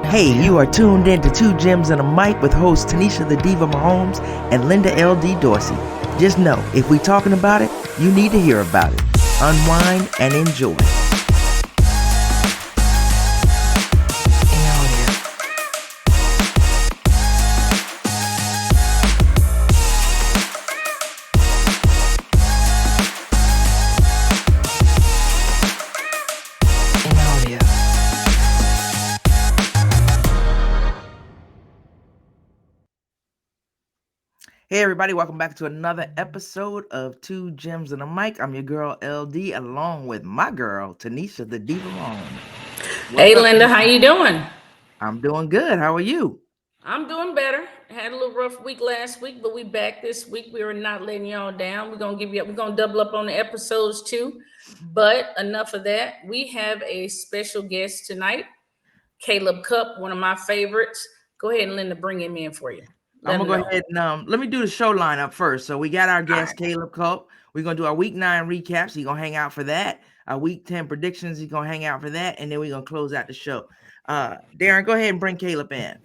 Hey, you are tuned in to Two Gems and a Mic with hosts Tinesha the Diva Mahomes and Linda LD Dorsey. Just know, if we talking about it, you need to hear about it. Unwind and enjoy. Hey everybody, welcome back to another episode of Two Gems and a Mic. I'm your girl LD along with my girl Tinesha the Diva Mahomes. Hey Linda, how you doing? I'm doing good. How are you? I'm doing better. Had a little rough week last week, but we back this week. We are not letting y'all down. We're gonna double up on the episodes too. But enough of that. We have a special guest tonight, Kaleb Culp, one of my favorites. Go ahead and Linda, bring him in for you. I'm gonna go ahead and let me do the show lineup first. So we got our guest Kaleb Culp. We're gonna do our week 9 recaps. He's gonna hang out for that. Our week 10 predictions. He's gonna hang out for that, and then we're gonna close out the show. Darren, go ahead and bring Kaleb in.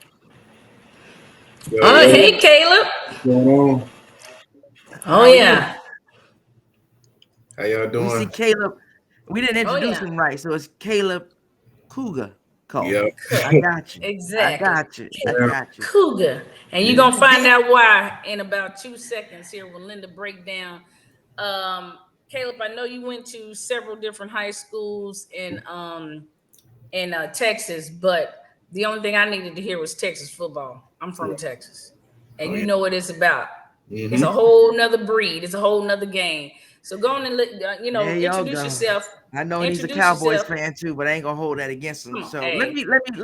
Hey Kaleb. What's going on? Oh yeah. How y'all doing? You see Kaleb. We didn't introduce him right, so it's Kaleb Kuga. Yeah, I got you. Exactly. I got you. Kuga. And you're gonna find out why in about 2 seconds here when Linda break down. Kaleb, I know you went to several different high schools in Texas, but the only thing I needed to hear was Texas football. I'm from Texas, and you know what it's about. Mm-hmm. It's a whole nother breed. It's a whole nother game. So go on and introduce yourself. I know he's a Cowboys fan too, but I ain't gonna hold that against him. So let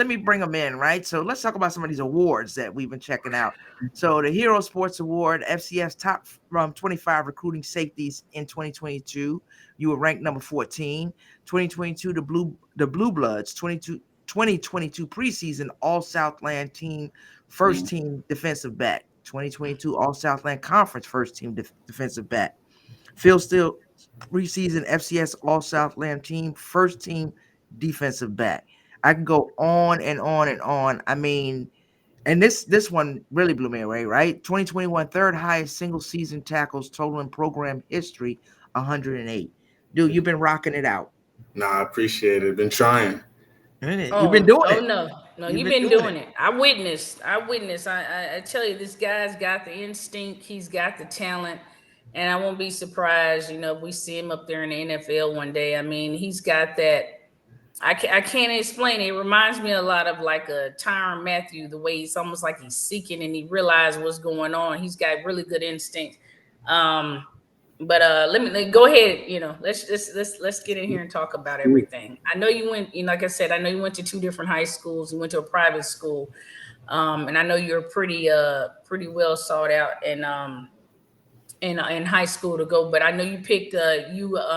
me bring him in, right? So let's talk about some of these awards that we've been checking out. So the Hero Sports Award, FCS top 25 recruiting safeties in 2022. You were ranked number 14. 2022, the Blue Bloods, 2022 preseason All Southland team, first team defensive back. 2022 All Southland Conference first team defensive back. Phil Steele preseason FCS All Southland team, first team defensive back. I can go on and on and on. I mean, and this one really blew me away, right? 2021 third highest single season tackles total in program history, 108. Dude, you've been rocking it out. Nah, I appreciate it. Been trying. You've been doing it. No, you've been doing it. I witnessed. I tell you, this guy's got the instinct. He's got the talent. And I won't be surprised, if we see him up there in the NFL one day. I mean, he's got that. I can't explain it. It reminds me a lot of like a Tyrann Mathieu, the way it's almost like he's seeking and he realizes what's going on. He's got really good instinct. But let me go ahead. Let's get in here and talk about everything. I know you went. Like I said, I know you went to 2 different high schools. You went to a private school, and I know you're pretty well sought out and in high school to go, but I know you picked UIW.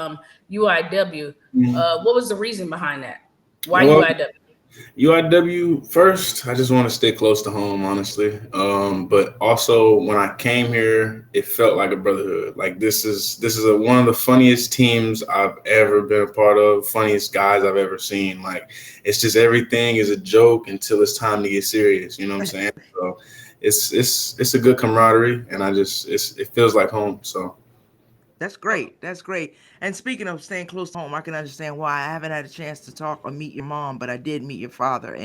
What was the reason behind that? Why UIW? UIW first, I just want to stay close to home, honestly. But also when I came here, it felt like a brotherhood. Like this is one of the funniest teams I've ever been a part of, funniest guys I've ever seen. Like it's just everything is a joke until it's time to get serious. You know what I'm saying? So it's a good camaraderie, and it feels like home. So that's great. And speaking of staying close to home, I can understand why I haven't had a chance to talk or meet your mom, but I did meet your father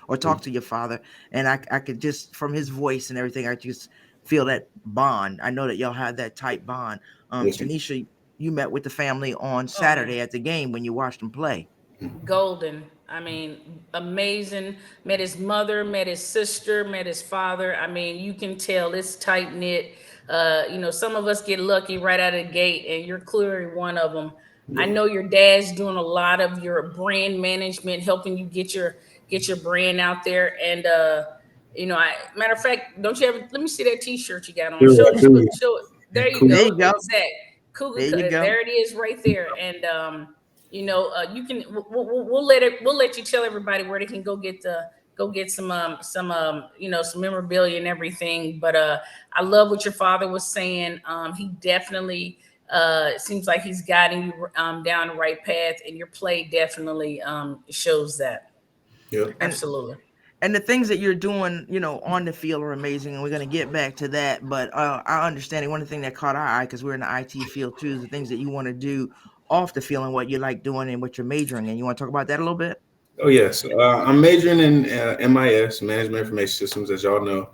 or talk to your father, and I could just from his voice and everything, I just feel that bond. I know that y'all had that tight bond. Tinesha, you met with the family on Saturday at the game when you watched them play. Golden. I mean, amazing. Met his mother, met his sister, met his father. I mean, you can tell it's tight knit. Some of us get lucky right out of the gate, and you're clearly one of them. I know your dad's doing a lot of your brand management, helping you get your brand out there. And matter of fact, don't you ever? Let me see that T-shirt you got on. Show it. There you go. Exactly. Kuga. There it is, right there. And you can. We'll let you tell everybody where they can go get some memorabilia and everything. But I love what your father was saying. He definitely seems like he's guiding you down the right path, and your play definitely shows that. Yeah, absolutely. And the things that you're doing, on the field are amazing, and we're going to get back to that. But I understand one of the things that caught our eye, because we're in the IT field too, is the things that you want to do off the field and what you like doing and what you're majoring in. You want to talk about that a little bit? Oh yes, I'm majoring in MIS, Management Information Systems, as y'all know,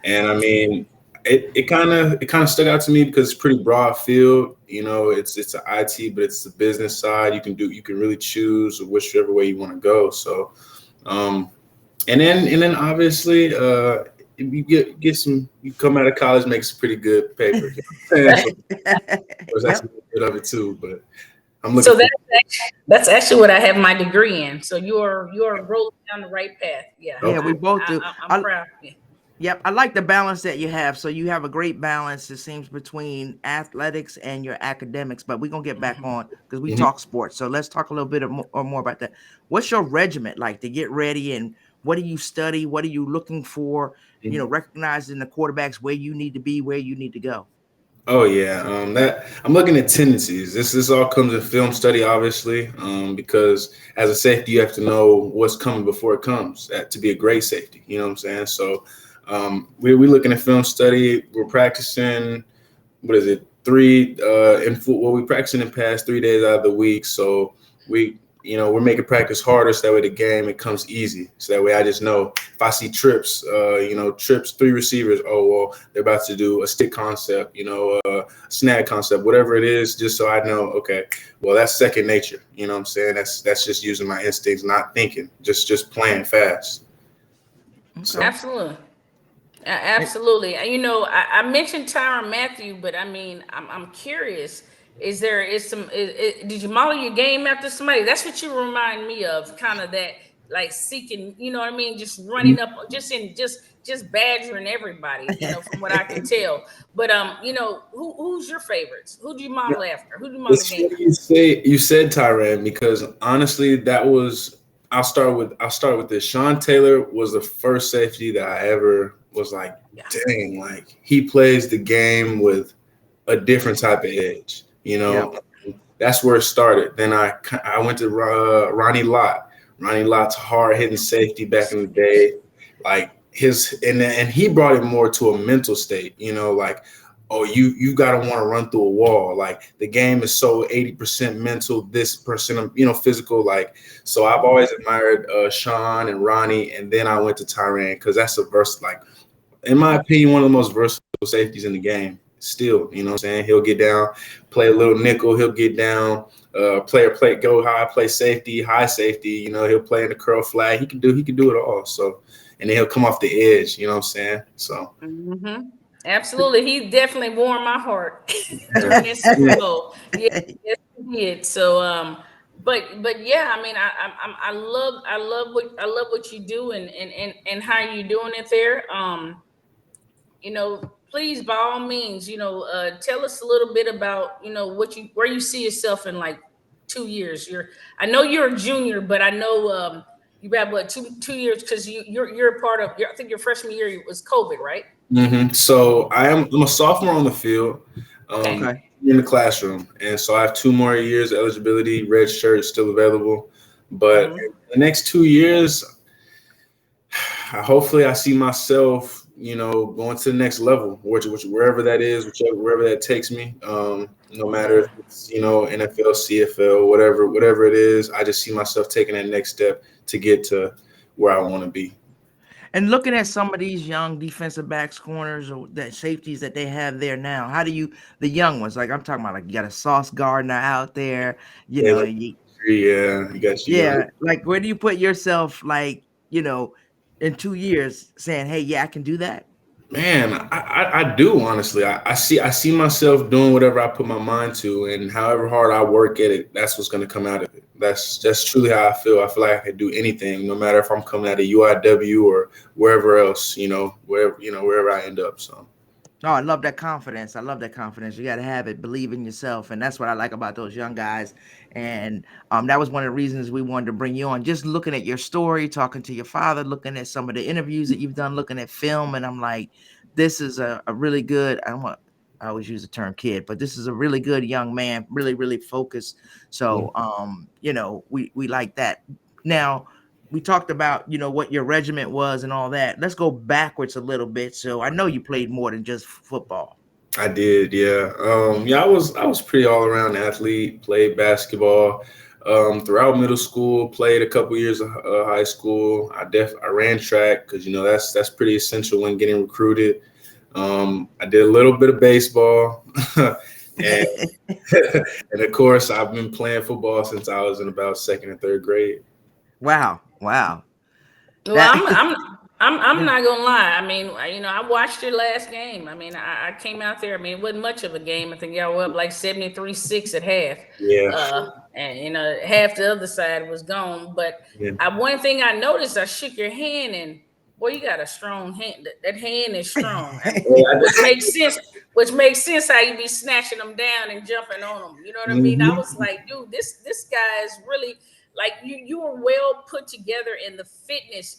and I mean, it kind of stuck out to me because it's pretty broad field. It's an IT, but it's the business side. You can really choose whichever way you want to go. So, and then obviously, you you come out of college, make some pretty good paper. So, there's actually a bit of it too, but I'm looking. So that's actually what I have my degree in. So you're rolling down the right path. Yeah. Yeah, we both do. I'm proud of you. Yep, I like the balance that you have. So you have a great balance, it seems, between athletics and your academics. But we're gonna get back on because we talk sports. So let's talk a little bit more about that. What's your regiment like to get ready, and what do you study? What are you looking for? Recognizing the quarterbacks where you need to be, where you need to go. Oh yeah, that I'm looking at tendencies. This all comes in film study, obviously, because as a safety, you have to know what's coming before it comes to be a great safety. You know what I'm saying? So we're looking at film study. We're practicing. What is it? We're practicing in past 3 days out of the week. So we're making practice harder so that way the game it comes easy. So that way I just know if I see trips, trips, 3 receivers, oh well, they're about to do a stick concept, snag concept, whatever it is, just so I know, okay, well that's second nature. You know what I'm saying? That's just using my instincts, not thinking, just playing fast. Okay. So. Absolutely. Absolutely. I mentioned Tyrann Mathieu, but I mean, I'm curious. Did you model your game after somebody? That's what you remind me of, kind of that, like seeking, you know what I mean? Just running up, just badgering everybody, from what I can tell. But who's your favorites? Who do you model after? Who do you model the game after? You said Tyrann, because honestly, I'll start with this. Sean Taylor was the first safety that I ever was like, dang, like he plays the game with a different type of edge. That's where it started. Then I went to Ronnie Lott. Ronnie Lott's hard hitting safety back in the day, like and he brought it more to a mental state. Like, oh, you gotta want to run through a wall. Like the game is so 80% mental, this percent, physical. Like, so I've always admired Sean and Ronnie, and then I went to Tyrann because that's in my opinion, one of the most versatile safeties in the game. Still, you know what I'm saying? He'll get down, play a little nickel, he'll get down, play go high, play safety, high safety, he'll play in the curl flag. He can do it all. So, and then he'll come off the edge, you know what I'm saying? So absolutely. He definitely warmed my heart during this Super Bowl. Yes, he did. So but yeah, I mean, I love what you do and how you're doing it there. Please, by all means, tell us a little bit about, where you see yourself in like 2 years. I know you're a junior, but I know you have what, 2 years, because you're a part of I think your freshman year was COVID, right? Mm-hmm. So I'm a sophomore on the field, in the classroom, and so I have 2 more years eligibility. Red shirt is still available, but in the next 2 years, hopefully I see myself, going to the next level, wherever that is, wherever that takes me. No matter if it's, NFL, CFL, whatever it is, I just see myself taking that next step to get to where I want to be. And looking at some of these young defensive backs, corners, or that safeties that they have there now, how do you, the young ones, like I'm talking about, like you got a Sauce Gardner out there, you got you. Yeah, like where do you put yourself, like, in 2 years saying, hey, yeah, I can do that? Man, I do, honestly. I see myself doing whatever I put my mind to, and however hard I work at it, that's what's going to come out of it. That's truly how I feel. I feel like I can do anything, no matter if I'm coming out of UIW or wherever else, wherever I end up. So. Oh, I love that confidence. You got to have it. Believe in yourself. And that's what I like about those young guys. And that was one of the reasons we wanted to bring you on. Just looking at your story, talking to your father, looking at some of the interviews that you've done, looking at film. And I'm like, this is a really good, I always use the term kid, but this is a really good young man, really, really focused. So, we like that. Now, we talked about, what your regiment was and all that. Let's go backwards a little bit. So I know you played more than just football. I did, yeah. I was pretty all around athlete. Played basketball throughout middle school. Played a couple years of high school. I ran track because that's pretty essential when getting recruited. I did a little bit of baseball, and and of course I've been playing football since I was in about second and third grade. Wow. Well, I'm not gonna lie. I mean, I watched your last game. I mean, I came out there. I mean, it wasn't much of a game. I think y'all were up like 73-6 at half. Yeah. And half the other side was gone. But one thing I noticed, I shook your hand, and boy, you got a strong hand. That hand is strong, which makes sense. Which makes sense how you be snatching them down and jumping on them. You know what I mean? I was like, dude, this guy is really. Like you are well put together, and the fitness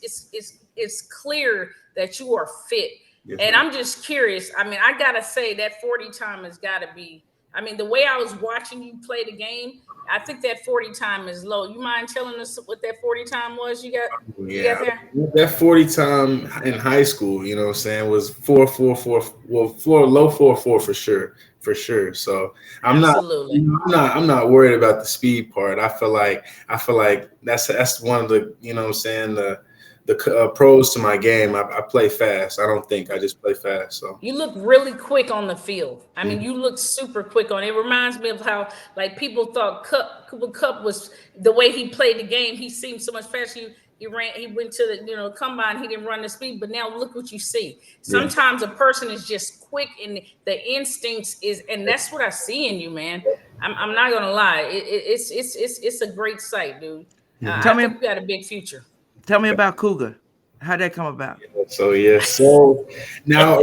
it's clear that you are fit. Yes, and I'm just curious. I mean, I gotta say that 40 time has got to be. I mean, the way I was watching you play the game, I think that 40 time is low. You mind telling us what that 40 time was? You got there? That 40 time in high school, you know what I'm saying, was 4.44. Well, low 4.4 for sure. For sure. So I'm not worried about the speed part. I feel like that's one of the, you know what I'm saying, the pros to my game. I play fast. I don't think I just play fast. So you look really quick on the field. I mean, you look super quick on it. It reminds me of how like people thought Culp was the way he played the game. He seemed so much faster. He went to the combine. He didn't run the speed, but now look what you see. Sometimes a person is just quick, and the instincts and that's what I see in you, man. I'm not gonna lie. It's a great sight, dude. I think you got a big future. Tell me about Kuga. How'd that come about? So now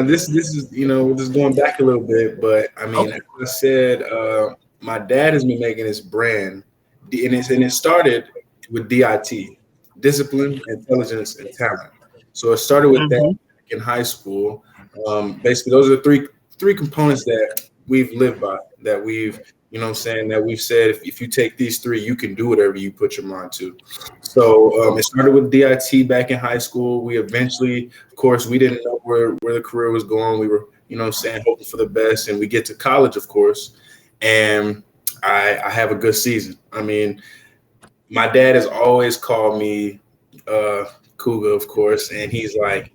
this is we're just going back a little bit, but I mean, as I said, my dad has been making this brand, and it started with DIT. Discipline, intelligence, and talent. So it started with that in high school. Basically, those are the three components that we've lived by, that we've, that we've said, if you take these three, you can do whatever you put your mind to. So it started with DIT back in high school. We eventually, of course, we didn't know where the career was going. We were, hoping for the best. And we get to college, of course, and I have a good season. I mean, my dad has always called me Kuga, of course, and he's like,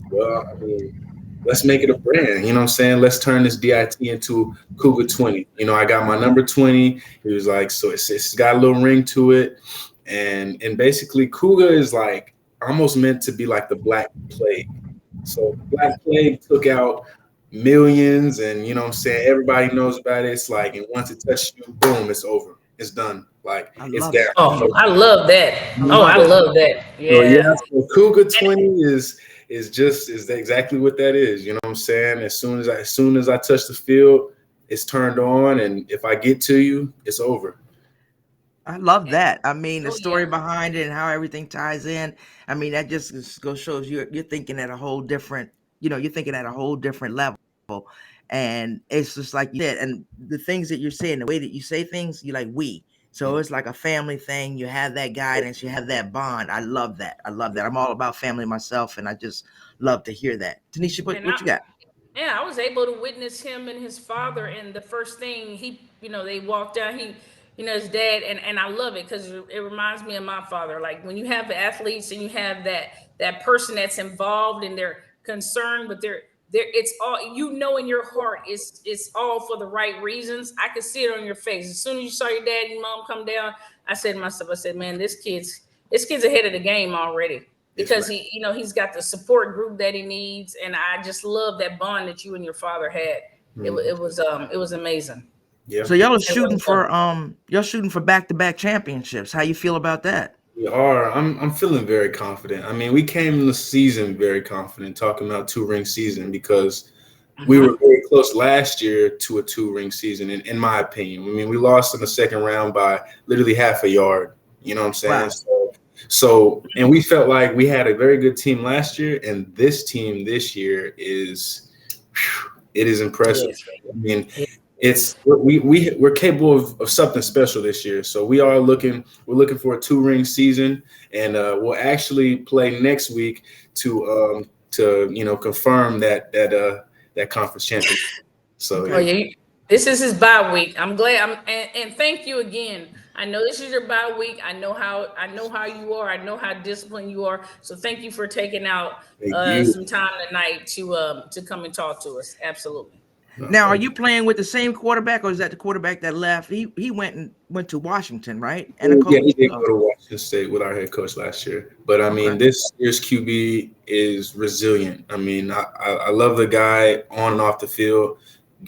well, I mean, let's make it a brand. You know what I'm saying? Let's turn this DIT into Kuga 20. I got my number 20. He was like, so it's got a little ring to it. And basically Kuga is like almost meant to be like the Black Plague. So the Black Plague took out millions, and everybody knows about it. It's like, and once it touches you, boom, it's over. It's done. Like it's down. Oh, I love that. I love that. Yeah. So Kuga 20 is exactly what that is. You know what I'm saying? As soon as I touch the field, it's turned on, and if I get to you, it's over. I love that. I mean, the story behind it and how everything ties in. I mean, that just shows you're thinking at a whole different, you're thinking at a whole different level. And it's just like you said, and the things that you're saying, the way that you say things, you're like, we. So it's like a family thing. You have that guidance, you have that bond. I love that. I'm all about family myself, and I just love to hear that. Tanisha, what you got? Yeah, I was able to witness him and his father, and the first thing they walked out, his dad, and I love it because it reminds me of my father. Like when you have the athletes and you have that person that's involved and they're concerned, but it's all, in your heart, it's all for the right reasons. I could see it on your face. As soon as you saw your dad and mom come down, I said to myself, man, this kid's ahead of the game already, because he's got the support group that he needs. And I just love that bond that you and your father had. It was amazing. Yeah. So y'all are shooting for back-to-back championships. How you feel about that? We are. I'm feeling very confident. I mean, we came in the season very confident, talking about 2-ring season, because we were very close last year to a 2-ring season, in my opinion. I mean, we lost in the second round by literally half a yard. You know what I'm saying? Wow. So, and we felt like we had a very good team last year, and this team this year is impressive. I mean, we're capable of something special this year. So we're looking for a 2-ring season, and we'll actually play next week to confirm that conference championship. So this is his bye week. I'm glad. And thank you again. I know this is your bye week. I know how you are. I know how disciplined you are. So thank you for taking out some time tonight to come and talk to us. Absolutely. Now, are you playing with the same quarterback, or is that the quarterback that left? He went to Washington, right? And he did go to Washington State with our head coach last year. But I mean, this year's QB is resilient. I mean, I love the guy on and off the field,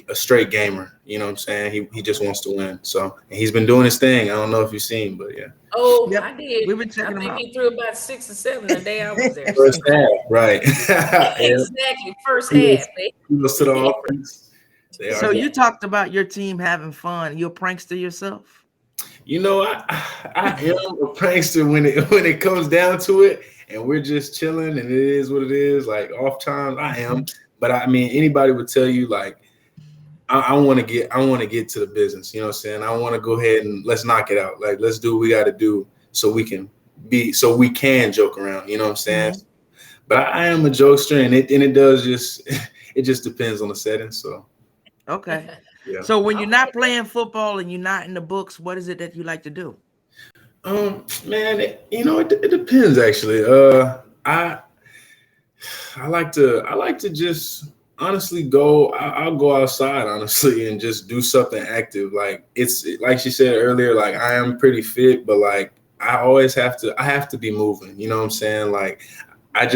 a straight gamer. You know what I'm saying? He just wants to win. So and he's been doing his thing. I don't know if you've seen, but yeah. Oh, yep. I did. We've been checking him out. He threw about 6 or 7 the day I was there. First half, right? Exactly. First half. He goes to the offense. So you talked about your team having fun. You a prankster yourself? You know, I am a prankster when it comes down to it, and we're just chilling, and it is what it is. Like off times, I am. But I mean, anybody would tell you like, I want to get to the business. You know what I'm saying? I want to go ahead and let's knock it out. Like let's do what we got to do so we can joke around. You know what I'm saying? Mm-hmm. But I am a jokester, and it does just depends on the setting. So. Okay. Yeah. So when you're not playing football and you're not in the books, what is it that you like to do? Man, it depends actually. I like to just honestly I'll go outside honestly and just do something active. Like it's like she said earlier, like I am pretty fit, but like I always have to be moving. You know what I'm saying? Like I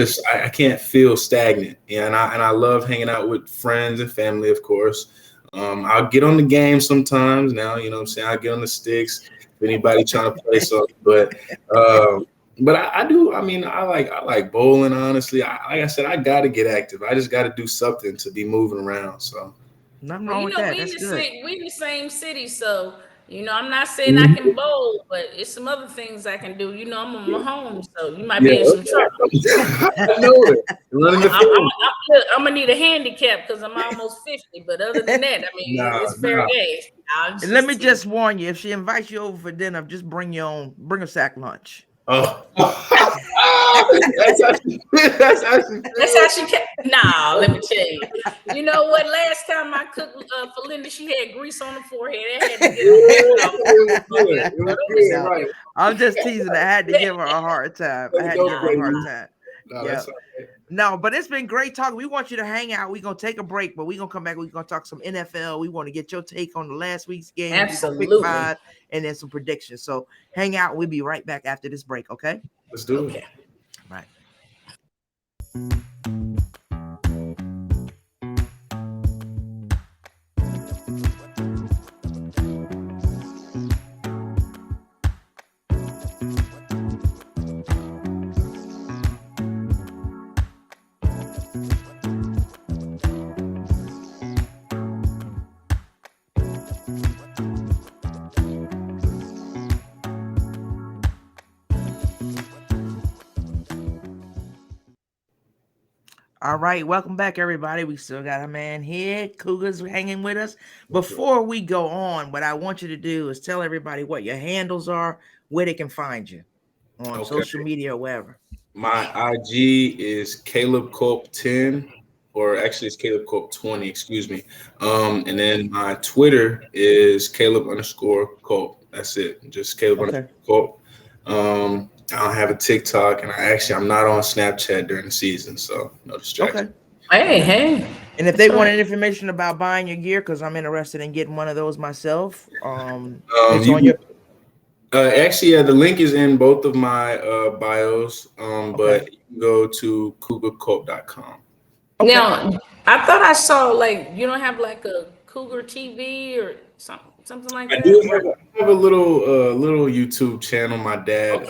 can't feel stagnant. And I love hanging out with friends and family, of course. I'll get on the game sometimes now, you know what I'm saying? I'll get on the sticks if anybody trying to play something. But I do, I mean, I like bowling, honestly. Like I said, I gotta get active. I just gotta do something to be moving around. So nothing wrong with that. That's good. We in the same city, so I'm not saying I can bowl, but it's some other things I can do. I'm a Mahomes, so you might be in some trouble. I know it. I'm gonna need a handicap because I'm almost 50. But other than that, I mean, it's fair game. Let me just warn you: if she invites you over for dinner, just bring a sack lunch. Oh, that's how she can. Nah, let me tell you. You know what? Last time I cooked for Linda, she had grease on the forehead. I had to get right. I'm just teasing. I had to give her a hard time. No, but it's been great talking. We want you to hang out. We're gonna take a break, but we're gonna come back. We're gonna talk some NFL. We want to get your take on the last week's game. Absolutely. Pick 5 and then some predictions. So hang out. We'll be right back after this break. Okay. Let's do it. Right. All right, welcome back, everybody. We still got a man here. Kuga's hanging with us. Before we go on, what I want you to do is tell everybody what your handles are, where they can find you on social media or wherever. My IG is Kaleb Culp 10, or actually it's Kaleb Culp 20, excuse me. And then my Twitter is Kaleb_Culp. That's it. Just Kaleb_Culp. I don't have a TikTok, and I'm not on Snapchat during the season, so no distraction. Okay. Hey. And if they wanted information about buying your gear, because I'm interested in getting one of those myself, it's on your. Actually, the link is in both of my bios, but you can go to kugaculp.com. Okay. Now, I thought I saw you don't have like a Cougar TV or something like that. I do have a little YouTube channel. My dad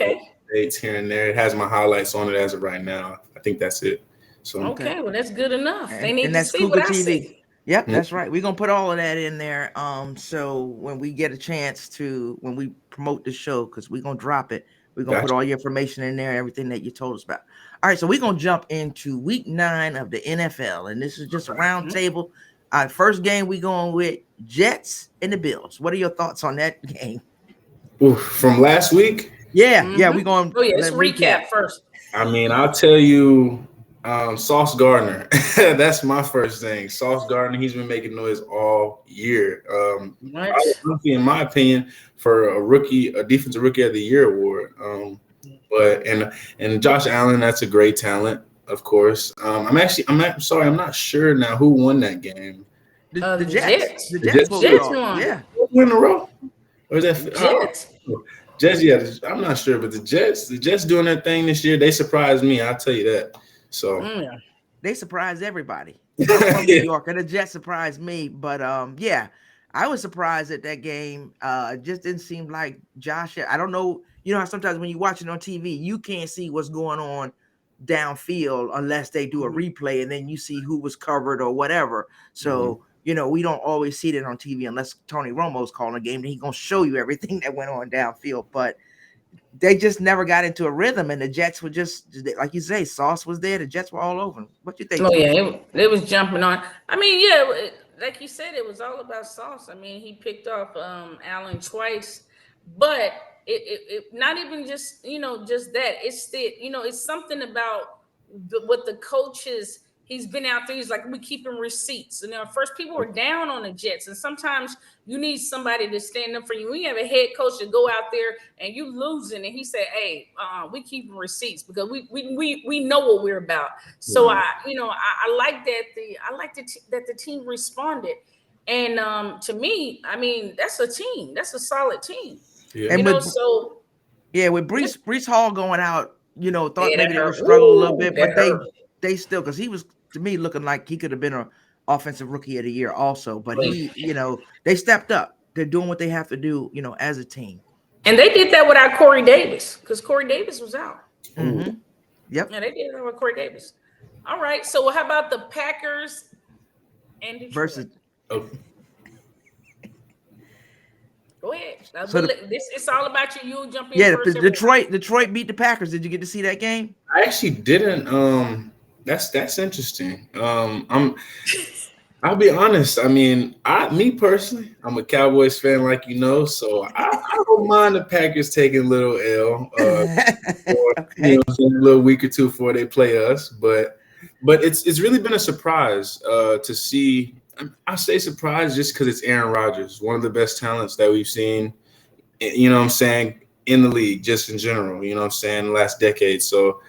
updates here and there. It has my highlights on it as of right now. I think that's it. So well, that's good enough. They need to see Cougar what TV. I see. Yep, that's right. We're gonna put all of that in there. So when we get a chance when we promote the show, because we're gonna drop it, we're gonna put all your information in there, everything that you told us about. All right, so we're gonna jump into week 9 of the NFL, and this is just a round table. First game we going with Jets and the Bills. What are your thoughts on that game? Oof, from last week? Yeah, we going. Oh yeah, let's recap first. I mean, I'll tell you, Sauce Gardner. That's my first thing. Sauce Gardner. He's been making noise all year. In my opinion, for a defensive rookie of the year award. But Josh Allen, that's a great talent, of course. I'm not sure now who won that game. The Jets. The Jets won. Yeah, win in a row. Or is that Jets? Jets, yeah, I'm not sure, but the Jets doing their thing this year. They surprised me. I'll tell you that. So they surprised everybody. I'm from New York, and the Jets surprised me. But yeah, I was surprised at that game. Just didn't seem like Josh. I don't know. You know how sometimes when you're watching on TV, you can't see what's going on downfield unless they do a replay, and then you see who was covered or whatever. So. You know, we don't always see it on TV unless Tony Romo's calling a game. He's going to show you everything that went on downfield. But they just never got into a rhythm, and the Jets were just, like you say, Sauce was there. The Jets were all over them. What you think? Oh, yeah, it was jumping on. I mean, yeah, like you said, it was all about Sauce. I mean, he picked off Allen twice. But it not even just, just that. It's it's something about what the coaches – he's been out there. He's like, we keeping receipts. And first people were down on the Jets. And sometimes you need somebody to stand up for you. We have a head coach to go out there and you losing. And he said, hey, we keeping receipts because we know what we're about. So I like that the team responded. And to me, I mean, that's a team. That's a solid team. Yeah. With Breece Hall going out, thought maybe they would struggle a little bit, but they still, because he was, to me, looking like he could have been an offensive rookie of the year also. But they stepped up. They're doing what they have to do, as a team. And they did that without Corey Davis, because Corey Davis was out. Mm-hmm. Yep. Yeah, they did that with Corey Davis. All right. So how about the Packers and Detroit? Versus. Oh. Go ahead. It's all about you. You jump in. Yeah, Detroit beat the Packers. Did you get to see that game? I actually didn't. That's interesting. I'll be honest. I mean, me personally, I'm a Cowboys fan, like so I don't mind the Packers taking a little L, a little week or two before they play us. But it's really been a surprise to see. I say surprise just because it's Aaron Rodgers, one of the best talents that we've seen. You know what I'm saying, in the league, just in general. You know what I'm saying, the last decade. So,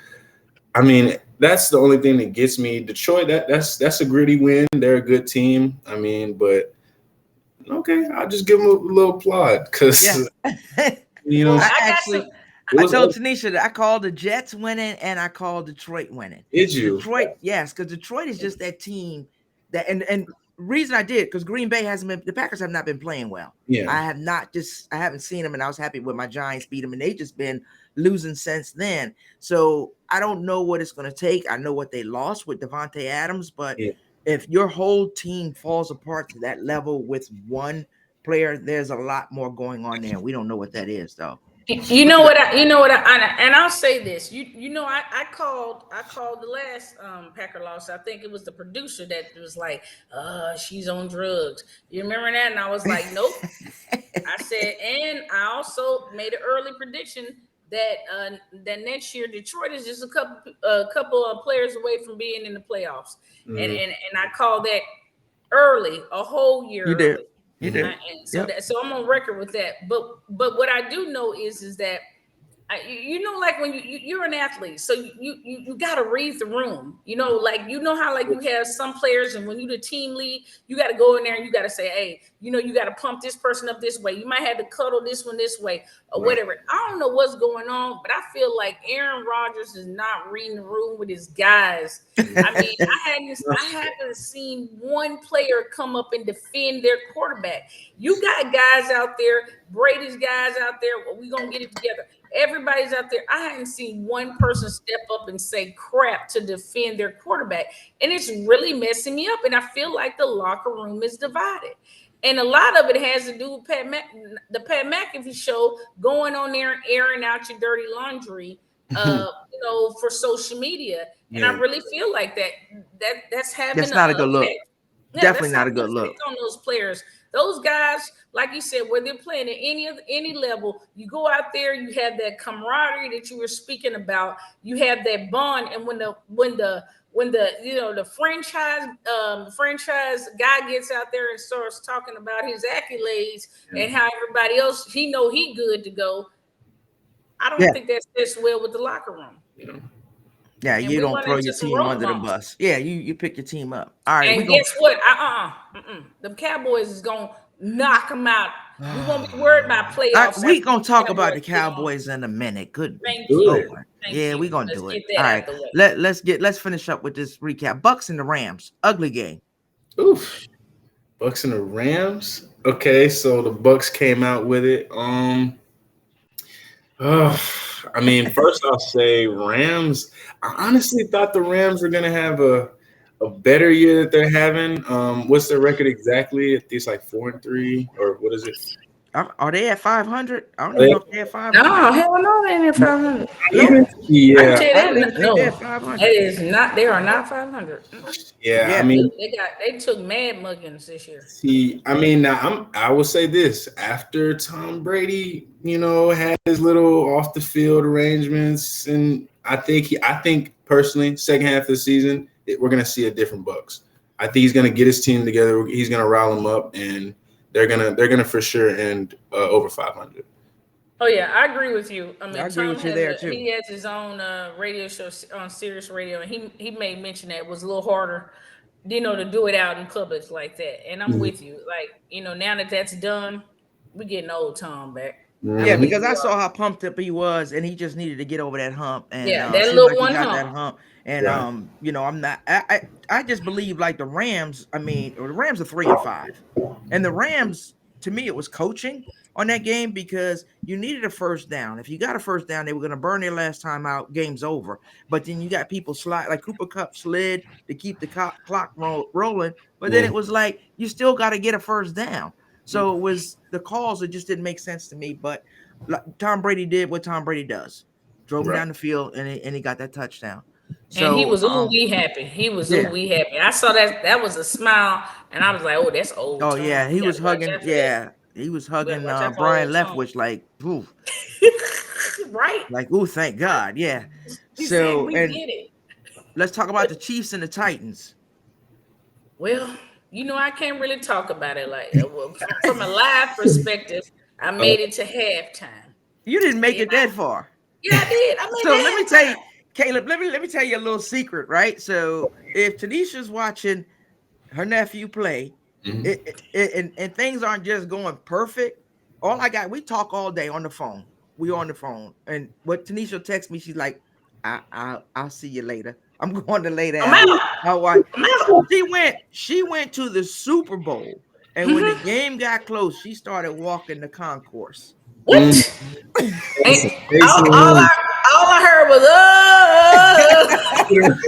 I mean, that's the only thing that gets me. Detroit, that's a gritty win. They're a good team. I mean, but okay, I'll just give them a little applaud because I told Tinesha that I called the Jets winning and I called Detroit winning. Did you? Detroit, yes, because Detroit is just that team that and reason I did because Green Bay the Packers have not been playing well. Yeah, I haven't seen them, and I was happy when my Giants beat them, and they just been losing since then. So I don't know what it's going to take. I know what they lost with Devontae Adams, but if your whole team falls apart to that level with one player, there's a lot more going on there. We don't know what that is, though. And I'll say this. I called the last Packer loss. I think it was the producer that was like, she's on drugs. You remember that? And I was like, nope. I said, and I also made an early prediction that next year Detroit is just a couple of players away from being in the playoffs. And I called that early, a whole year early. Did. You did. So I'm on record with that. But what I do know is that like when you're an athlete, so you got to read the room. How like you have some players, and when you the team lead, you got to go in there and you got to say, hey, you got to pump this person up this way. You might have to cuddle this one this way or whatever. I don't know what's going on, but I feel like Aaron Rodgers is not reading the room with his guys. I mean, I haven't seen one player come up and defend their quarterback. You got guys out there, Brady's guys out there. Well, we gonna get it together. Everybody's out there. I haven't seen one person step up and say crap to defend their quarterback. And it's really messing me up. And I feel like the locker room is divided. And a lot of it has to do with the Pat McAfee show, going on there and airing out your dirty laundry, for social media. And I really feel like that's having not a good look. Yeah, Definitely not a good look on those players. Those guys, like you said, where they're playing at any level, you go out there, you have that camaraderie that you were speaking about. You have that bond, and when the the franchise guy gets out there and starts talking about his accolades and how everybody else he good to go. I don't think that sits well with the locker room. Yeah, and you don't throw your team under the bus. Yeah, you pick your team up. All right. And guess what? The Cowboys is gonna knock them out. We won't be worried about playoffs. We gonna talk about the Cowboys in a minute. Good. Thank you. Yeah, we gonna do it. All right. Let's finish up with this recap. Bucks and the Rams. Ugly game. Oof. Bucks and the Rams. Okay, so the Bucks came out with it. I mean, first I'll say Rams. I honestly thought the Rams were gonna have a better year that they're having. What's their record exactly? It's like 4-3, or what is it? Are they at 500? I don't even know if they're at 500. No, hell no, they ain't at 500. Yeah, that is not. They are not 500. Yeah, I mean, they took mad muggins this year. See, I mean, now I will say this: after Tom Brady, had his little off the field arrangements, and I think personally, second half of the season, we're gonna see a different Bucks. I think he's gonna get his team together. He's gonna rile them up, and they're gonna for sure end over 500. Oh yeah, I agree with you. I mean, I agree with you there too. He has his own radio show on Sirius Radio, and he made mention that it was a little harder, to do it out in public like that. And I'm with you. Like, now that that's done, we're getting old Tom back. Yeah, because I saw how pumped up he was, and he just needed to get over that hump. And that little one hump. That hump. And I'm not. I just believe like the Rams. I mean, the Rams are 3-5, and the Rams, to me, it was coaching on that game because you needed a first down. If you got a first down, they were going to burn their last time out. Game's over. But then you got people slide like Cooper Kupp slid to keep the clock rolling. But then it was like you still got to get a first down. So it was the calls that just didn't make sense to me. But Tom Brady did what Tom Brady does, drove him down the field, and he got that touchdown. So, and he was ooh-wee happy. He was ooh-wee happy. I saw that was a smile, and I was like, oh, that's old. Oh, yeah. He was hugging. Yeah. He was hugging Brian Leftwich like, ooh. Right. Like, ooh, thank God. Yeah. So, and let's talk about the Chiefs and the Titans. Well, I can't really talk about it like from a live perspective. I made it to halftime. You didn't make it that far. Yeah, I did. So let me tell you, Caleb, let me tell you a little secret, right? So if Tanisha's watching her nephew play, and things aren't just going perfect, we talk all day on the phone. We on the phone. And what Tanisha texts me, she's like, I'll see you later. I'm going to lay down. She went to the Super Bowl, and when the game got close, she started walking the concourse. What? all I heard was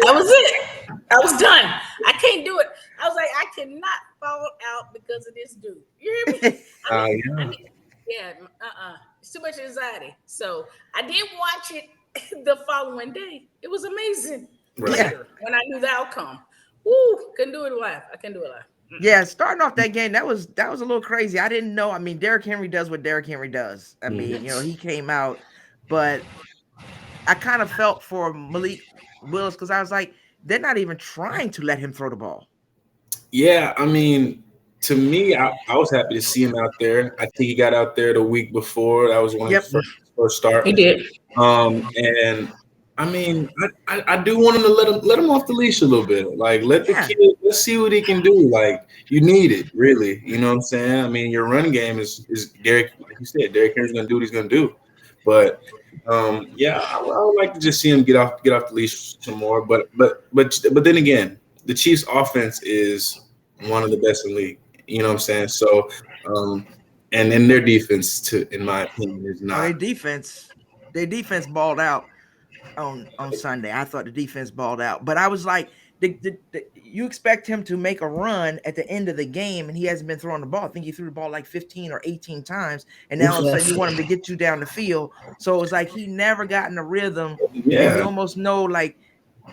that was it. I was done. I can't do it. I was like, I cannot fall out because of this dude. You hear me? It's too much anxiety. So I did watch it the following day. It was amazing. Later, when I knew the outcome. Couldn't do it live. I couldn't do it live. Yeah, starting off that game, that was a little crazy. I didn't know. I mean, Derrick Henry does what Derrick Henry does. I mean, he came out, but I kind of felt for Malik Willis because I was like, they're not even trying to let him throw the ball. Yeah, I mean, to me, I was happy to see him out there. I think he got out there the week before. That was one of the first start. He did. And I mean, I do want him to let him off the leash a little bit. Like, let the kid, let's see what he can do. Like, you need it, really. You know what I'm saying? I mean, your run game is Derrick. Like you said, Derrick Henry's gonna do what he's gonna do. But I would like to just see him get off the leash some more. But then again, the Chiefs' offense is one of the best in the league. You know what I'm saying? So, and then their defense, in my opinion, is not. Their defense balled out on Sunday. I thought the defense balled out, but I was like, you expect him to make a run at the end of the game, and he hasn't been throwing the ball. I think he threw the ball like 15 or 18 times, and now all of a sudden you want him to get you down the field. So it was like he never got in the rhythm. Yeah. And you almost know, like,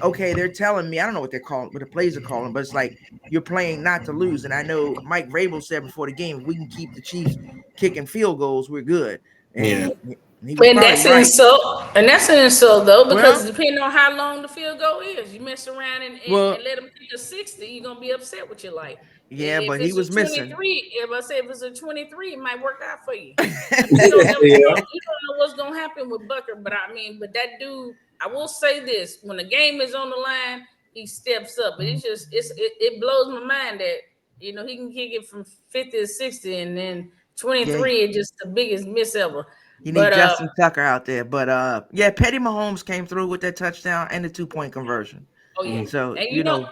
okay, they're telling me, I don't know what they're calling, what the plays are calling, but it's like you're playing not to lose. And I know Mike Vrabel said before the game, if we can keep the Chiefs kicking field goals, we're good. And he was And probably that's right. an insult. And that's an insult, though, because Well, depending on how long the field goal is, you mess around and let them kick a 60, you're gonna be upset with your life. Yeah, If but he it's a was missing. 23, if I say if it's a 23, it might work out for you. I mean, you don't know what's gonna happen with Booker, but but that dude, I will say this: when the game is on the line, he steps up. But it blows my mind that he can kick it from 50 to 60, and then 23 is just the biggest miss ever. You need Justin Tucker out there. But Petty Mahomes came through with that touchdown and the 2-point conversion. Oh yeah. So and you know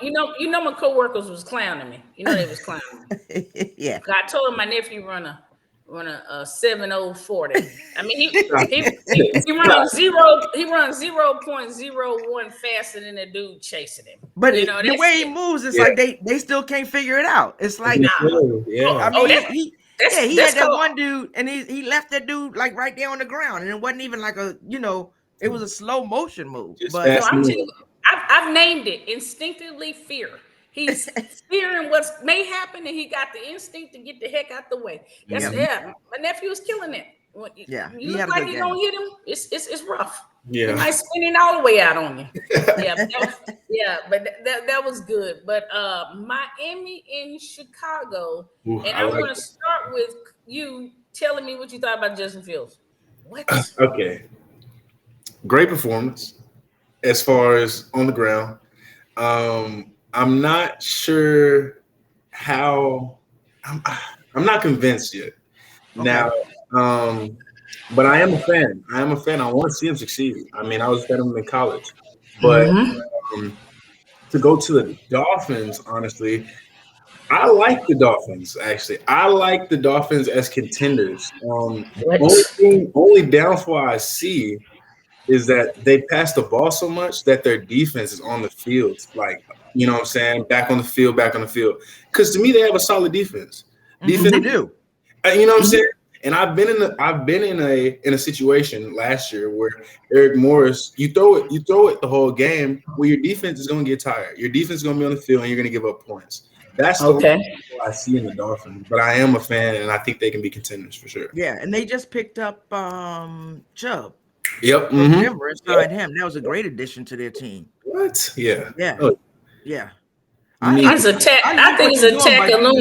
my coworkers was clowning me. They was clowning me. Yeah. I told him my nephew run a 7040. I mean he runs 0.01 faster than the dude chasing him. But the way he moves, it's like they still can't figure it out. It's like he had that one dude, and he left that dude like right there on the ground, and it wasn't even like it was a slow motion move. But I've named it instinctively fear. He's fearing what may happen, and he got the instinct to get the heck out the way. My nephew was killing it. You look like you're gonna hit him. It's rough. Yeah, he might spin it all the way out on you. But that was good. But Miami in Chicago, and I want to start with you telling me what you thought about Justin Fields. What? Okay, great performance as far as on the ground. I'm not sure how. I'm not convinced yet. Okay. Now, but I am a fan. I want to see him succeed. I mean, I was a fan of him in college. But to go to the Dolphins, honestly, I like the Dolphins, actually. I like the Dolphins as contenders. Only downfall I see is that they pass the ball so much that their defense is on the field. Like, you know what I'm saying? Back on the field. Because to me, they have a solid defense. Defense, they do. You know what I'm saying? And I've been in a situation last year where Eric Morris, you throw it the whole game where your defense is going to get tired. Your defense is going to be on the field and you're going to give up points. That's the I see in the Dolphins. But I am a fan, and I think they can be contenders for sure. Yeah, and they just picked up Chubb. Yep. From Denver inside him. That was a great addition to their team. What? Yeah. Yeah. Oh. Yeah. I think it's a tackle.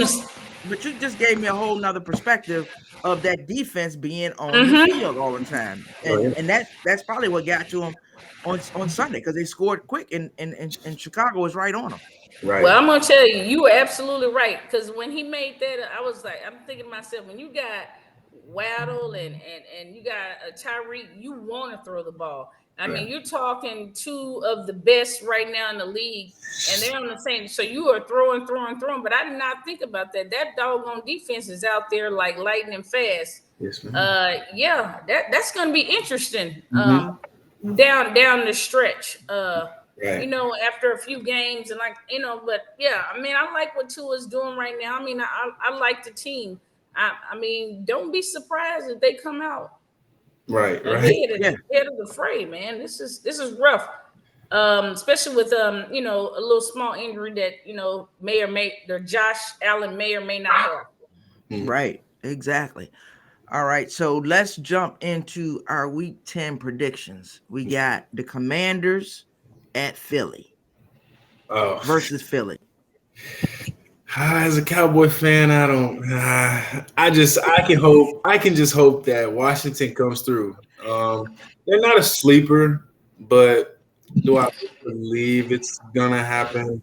But you just gave me a whole nother perspective of that defense being on the field all the time. And that's probably what got to them on Sunday, because they scored quick and Chicago was right on them. Right. Well, I'm gonna tell you, you were absolutely right. Because when he made that, I was like, I'm thinking to myself, when you got Waddle and you got a Tyreek, you want to throw the ball. I mean, you're talking two of the best right now in the league, and they're on the same. So you are throwing. But I did not think about that. That doggone defense is out there like lightning fast. Yes, ma'am. That's going to be interesting down the stretch. After a few games and but I mean, I like what Tua's doing right now. I mean, I like the team. I mean, don't be surprised if they come out right head of the fray, man. This is rough, especially with a little small injury that Josh Allen may or may not have. Right, exactly. All right, so let's jump into our Week 10 predictions. We got the Commanders at Philly versus Philly. As a Cowboy fan, I can just hope that Washington comes through. They're not a sleeper, but do I believe it's gonna happen?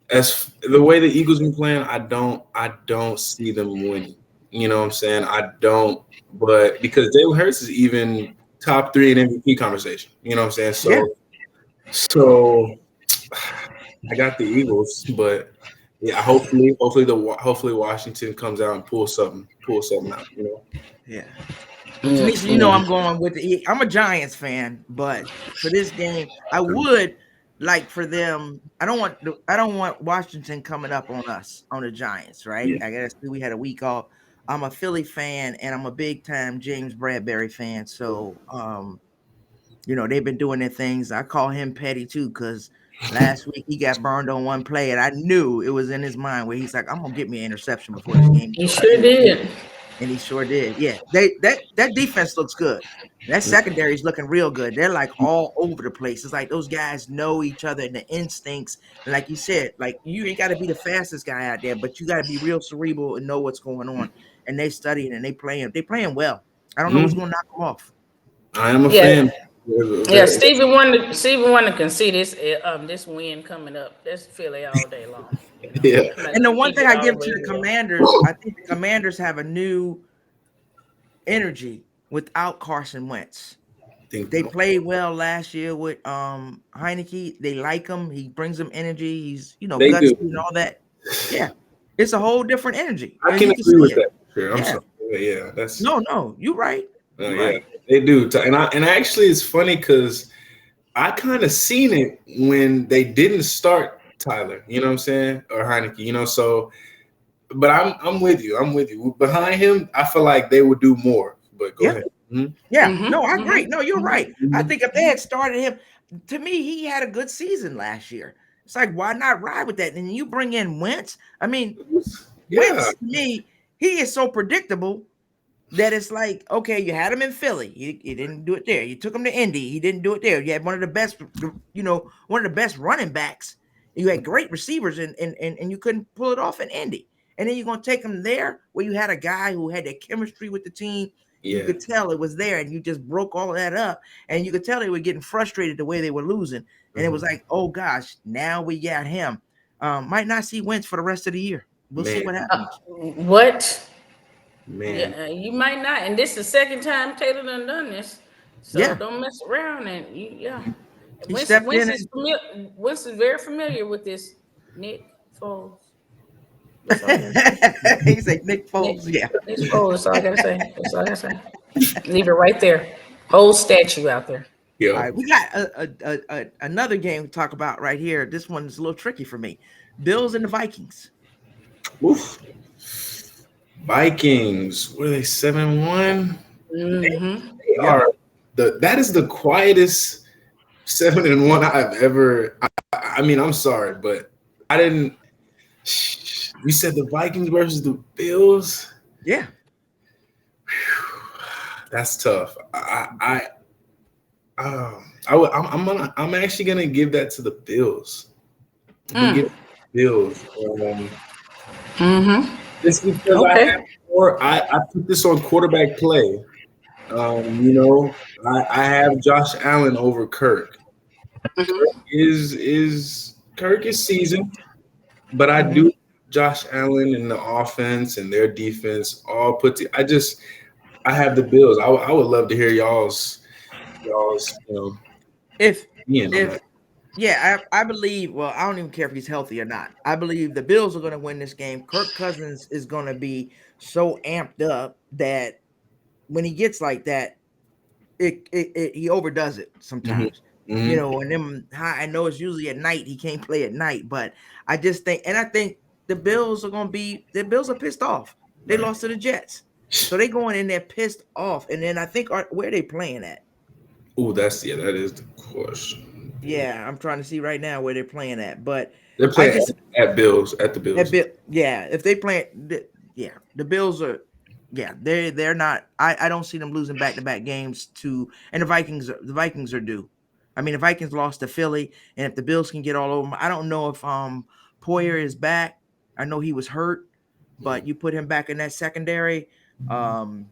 As the way the Eagles been playing, I don't see them winning. You know what I'm saying? I don't, but because Jalen Hurts is even top 3 in MVP conversation. You know what I'm saying? So I got the Eagles, but yeah, hopefully Washington comes out and pulls something out, you know. Yeah. Tinesha, I'm going with I'm a Giants fan, but for this game, I would like for them. I don't want Washington coming up on us, on the Giants, right? Yeah. I guess we had a week off. I'm a Philly fan and I'm a big time James Bradbury fan. So they've been doing their things. I call him petty too, because last week he got burned on one play, and I knew it was in his mind where he's like, "I'm gonna get me an interception before this game." He sure did, and he sure did. Yeah, that defense looks good. That secondary is looking real good. They're like all over the place. It's like those guys know each other and the instincts. And like you said, like you ain't got to be the fastest guy out there, but you got to be real cerebral and know what's going on. And they studying and they playing well. I don't know who's gonna knock them off. I am a fan. Yeah, Stephen wanted to see this win coming up. That's Philly all day long. Yeah. And the one thing I give to the Commanders, I think the Commanders have a new energy without Carson Wentz. They played well last year with Heineke. They like him. He brings them energy. He's gutsy and all that. Yeah, it's a whole different energy. I can agree with that. Sure. I'm sorry. Yeah, that's no. You're right. Right. They do. And actually, it's funny because I kind of seen it when they didn't start Tyler. You know what I'm saying, or Heineke. So. But I'm with you. I'm with you. Behind him, I feel like they would do more. But go ahead. Mm-hmm. Yeah. No, I agree. No, you're right. I think if they had started him, to me, he had a good season last year. It's like, why not ride with that? And you bring in Wentz. I mean, Wentz, to me, he is so predictable that it's like, okay, you had him in Philly. You didn't do it there. You took him to Indy. He didn't do it there. You had one of the best running backs. You had great receivers and you couldn't pull it off in Indy. And then you're going to take him there where you had a guy who had that chemistry with the team. Yeah. You could tell it was there, and you just broke all of that up. And you could tell they were getting frustrated the way they were losing. And it was like, oh, gosh, now we got him. Might not see Wentz for the rest of the year. We'll see what happens. What? Man. Yeah, you might not. And this is the second time Taylor done this. So don't mess around. And Wentz is very familiar with this Nick Foles. He's like Nick Foles. Nick Foles. That's all I gotta say. Leave it right there. Whole statue out there. Yeah. All right, we got another game to talk about right here. This one's a little tricky for me. Bills and the Vikings. Oof. Vikings. Were they 7-1? Mm-hmm. They are. That is the quietest 7-1 I've ever. I mean, I'm sorry, but I didn't. You said the Vikings versus the Bills? Yeah. That's tough. I'm actually gonna give that to the Bills. I'm gonna give the Bills. This is because I put this on quarterback play. I have Josh Allen over Kirk. Kirk is seasoned, but I do Josh Allen and the offense and their defense all put I have the Bills. I would love to hear y'all's I believe, well, I don't even care if he's healthy or not. I believe the Bills are going to win this game. Kirk Cousins is going to be so amped up that when he gets like that, he overdoes it sometimes. And then I know it's usually at night. He can't play at night, but I just think, and I think the Bills are pissed off. They lost to the Jets. So they going in there pissed off. And then I think, where are they playing at? Oh, that is the question. Yeah, I'm trying to see right now where they're playing at. But they're playing at the Bills. If they play, the Bills are, they're not, I don't see them losing back-to-back games and the Vikings are due. I mean, the Vikings lost to Philly, and if the Bills can get all over them, I don't know if Poyer is back. I know he was hurt, but you put him back in that secondary. Tanisha,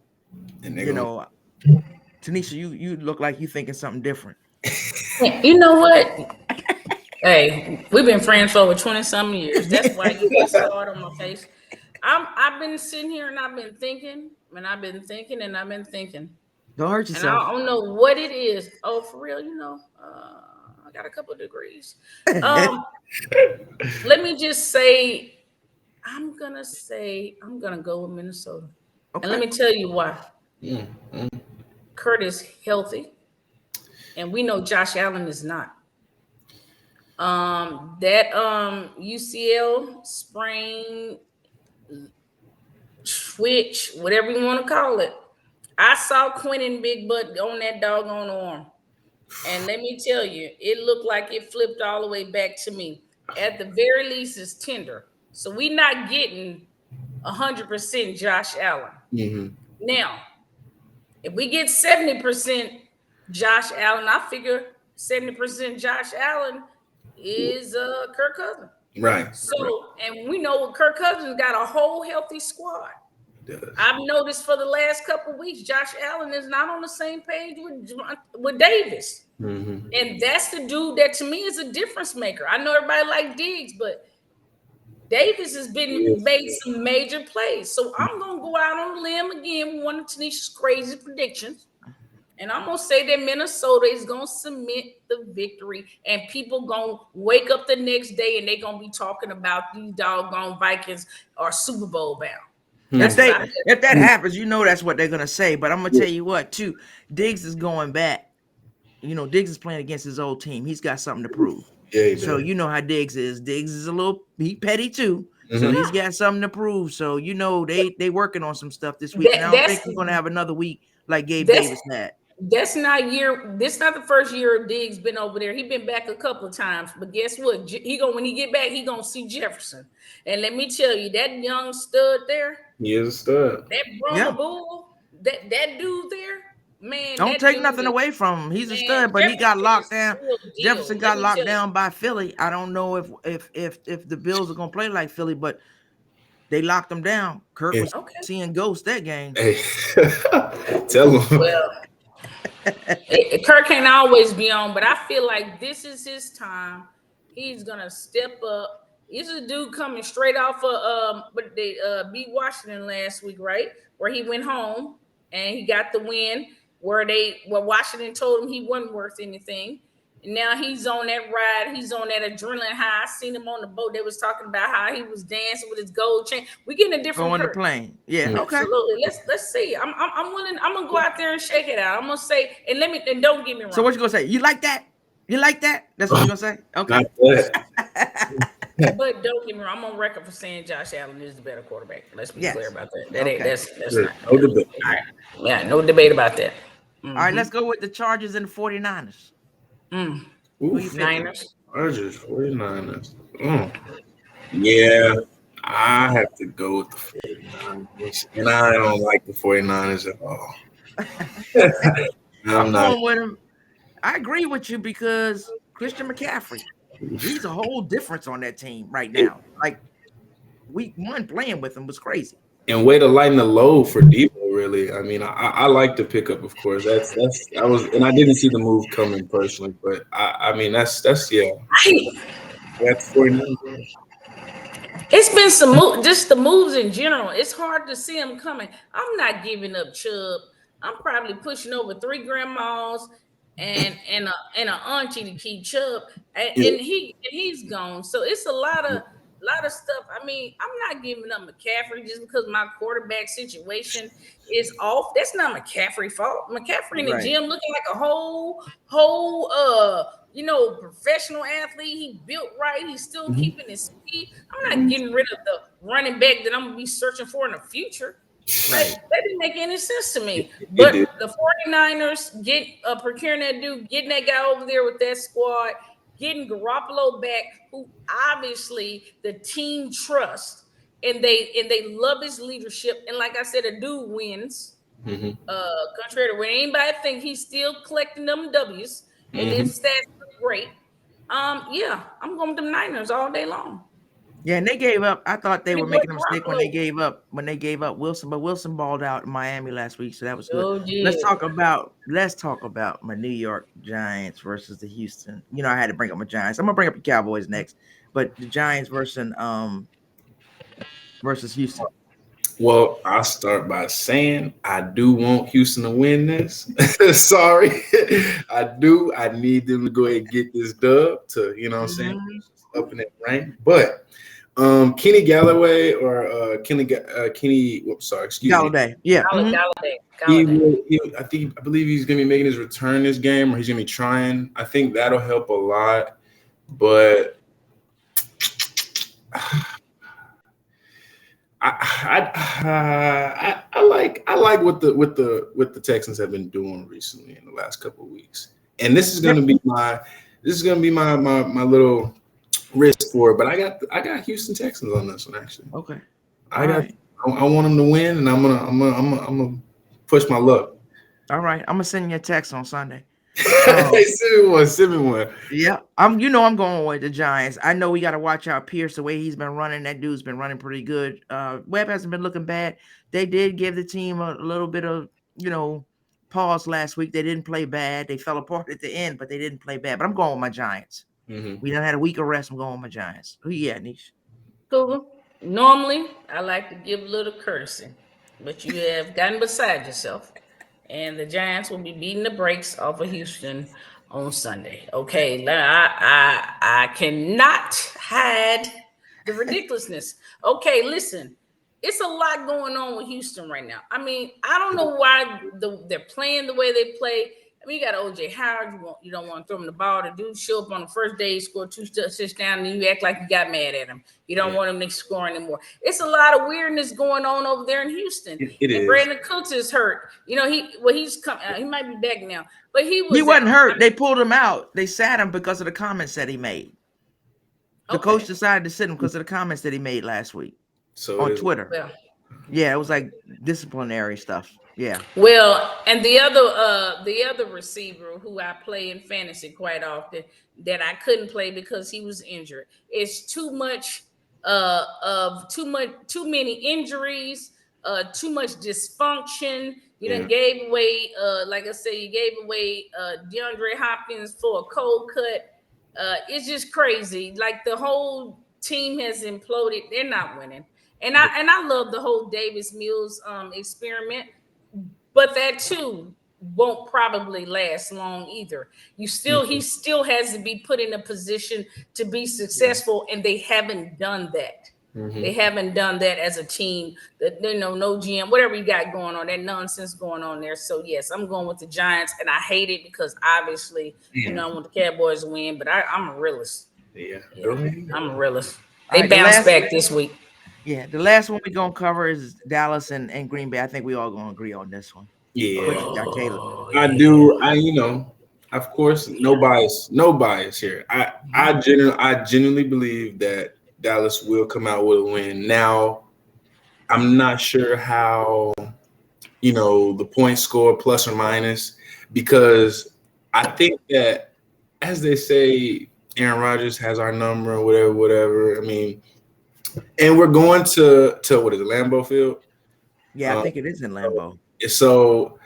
you look like you thinking something different. You know what? Hey, we've been friends for over 20-some years. That's why you get so hard on my face. I've been sitting here and I've been thinking, and I've been thinking, and I've been thinking. Don't hurt yourself. And I don't know what it is. Oh, for real, I got a couple of degrees. Let me just say, I'm gonna go with Minnesota. Okay. And let me tell you why. Kurt is healthy, and we know Josh Allen is not. That UCL sprain, switch, whatever you want to call it. I saw Quentin Big Butt on that doggone arm. And let me tell you, it looked like it flipped all the way back to me. At the very least, it's tender. So we're not getting 100% Josh Allen. Mm-hmm. Now, if we get 70% Josh Allen, I figure 70% Josh Allen is Kirk Cousins. Right. So, and we know Kirk Cousins got a whole healthy squad. I've noticed for the last couple of weeks, Josh Allen is not on the same page with Davis. Mm-hmm. And that's the dude that to me is a difference maker. I know everybody like Diggs, but Davis has made some major plays. So I'm going to go out on a limb again with one of Tanisha's crazy predictions. And I'm going to say that Minnesota is going to submit the victory, and people going to wake up the next day and they're going to be talking about these doggone Vikings are Super Bowl bound. If that happens, that's what they're going to say. But I'm going to tell you what, too. Diggs is going back. Diggs is playing against his old team. He's got something to prove. Yeah, so does. You know how Diggs is. Diggs is he petty too. Mm-hmm. So he's got something to prove. So they working on some stuff this week. And I don't think we're gonna have another week like Gabe Davis had. This not the first year Diggs been over there. He been back a couple of times. But guess what? When he get back, he gonna see Jefferson. And let me tell you, that young stud there. He is a stud. That Brahma Bull, that dude there. Man, don't take nothing away from him. He's a stud, but he got locked down. Jefferson got locked down by Philly. I don't know if the Bills are gonna play like Philly, but they locked him down. Kirk was seeing ghosts that game. Hey, tell him. Well, Kirk can't always be on, but I feel like this is his time. He's gonna step up. He's a dude coming straight off of beat Washington last week, right? Where he went home and he got the win. Where Washington told him he wasn't worth anything. And now he's on that ride. He's on that adrenaline high. I seen him on the boat. They was talking about how he was dancing with his gold chain. We getting a different on the plane. Yeah, okay. Absolutely. Let's see. I'm willing. I'm gonna go out there and shake it out. I'm gonna say, and don't get me wrong. So what you gonna say? You like that? You like that? That's what you gonna say? Okay. But don't get me wrong. I'm on record for saying Josh Allen is the better quarterback. Let's be clear about that. That's not no debate. All right. Yeah, no debate about that. Mm-hmm. All right, let's go with the Chargers and the 49ers. Niners. Chargers, 49ers. Yeah, I have to go with the 49ers. And I don't like the 49ers at all. I'm going with him. I agree with you because Christian McCaffrey, he's a whole difference on that team right now. Like week one playing with him was crazy. And way to lighten the load for Diva, really. I mean, I like the pickup, of course. And I didn't see the move coming personally, but I mean that's That's 49. It's been some just the moves in general. It's hard to see them coming. I'm not giving up Chubb. I'm probably pushing over 3 grandmas and an auntie to keep Chubb, and he's gone. So it's a lot of stuff. I mean, I'm not giving up McCaffrey just because my quarterback situation is off. That's not McCaffrey's fault. McCaffrey in the gym looking like a whole professional athlete. He built right. He's still keeping his speed. I'm not getting rid of the running back that I'm gonna be searching for in the future. Like, that didn't make any sense to me. But the 49ers procuring that dude, getting that guy over there with that squad, getting Garoppolo back, who obviously the team trusts, and they love his leadership. And like I said, a dude wins. Contrary to what anybody think, he's still collecting them W's, and his stats are great. I'm going with them Niners all day long. Yeah, and they gave up. I thought they were making a mistake when they gave up Wilson, but Wilson balled out in Miami last week, so that was good. Let's talk about my New York Giants versus the Houston. I had to bring up my Giants. I'm gonna bring up the Cowboys next, but the Giants versus Houston. Well, I'll start by saying I do want Houston to win this. Sorry, I do. I need them to go ahead and get this dub to, up in that rank, but. Kenny Galloway or Kenny. Whoops, sorry, excuse Galladay. me. Yeah, Galladay. I believe he's gonna be making his return this game, or he's gonna be trying. I think that'll help a lot. But I like what the Texans have been doing recently in the last couple of weeks. And this is gonna be my little risk for it. But I got Houston Texans on this one actually. Okay. I want them to win, and I'm gonna push my luck. All right, I'm gonna send you a text on Sunday. Send me one. Yeah, I'm going with the Giants. I know we got to watch out Pierce the way he's been running. That dude's been running pretty good. Webb hasn't been looking bad. They did give the team a little bit of pause last week. They didn't play bad. They fell apart at the end, but they didn't play bad. But I'm going with my Giants. Mm-hmm. We done had a week of rest. I'm going with my Giants. Who you at, Niche? Kuga, normally I like to give a little courtesy, but you have gotten beside yourself, and the Giants will be beating the brakes off of Houston on Sunday. Okay, I cannot hide the ridiculousness. Okay, listen, it's a lot going on with Houston right now. I mean, I don't know why they're playing the way they play. I mean, you got OJ Howard. You don't want to throw him the ball. The dude show up on the first day, score 2 touchdowns, and you act like you got mad at him. You don't want him to score anymore. It's a lot of weirdness going on over there in Houston. It is. Brandon Cooks is hurt. He's come. He might be back now, but he wasn't hurt. They pulled him out. They sat him because of the comments that he made. The coach decided to sit him because of the comments that he made last week on Twitter. Well, yeah, it was like disciplinary stuff. Yeah. Well, and the other receiver who I play in fantasy quite often that I couldn't play because he was injured. It's too many injuries, too much dysfunction. You done gave away, like I said, you gave away DeAndre Hopkins for a cold cut. It's just crazy. Like the whole team has imploded. They're not winning. And I love the whole Davis Mills experiment. But that too won't probably last long either. He still has to be put in a position to be successful, and they haven't done that. Mm-hmm. They haven't done that as a team. That no GM, whatever you got going on, that nonsense going on there. So yes, I'm going with the Giants, and I hate it because obviously, I want the Cowboys to win, but I'm a realist. Yeah. I'm a realist. They bounced back this week. Yeah, the last one we're gonna cover is Dallas and Green Bay. I think we all gonna agree on this one. Yeah, Caleb. I do. Of course, no bias here. I genuinely believe that Dallas will come out with a win. Now, I'm not sure how the point score plus or minus, because I think that, as they say, Aaron Rodgers has our number or whatever. I mean. And we're going to what is it, Lambeau Field? Yeah, I think it is in Lambeau. So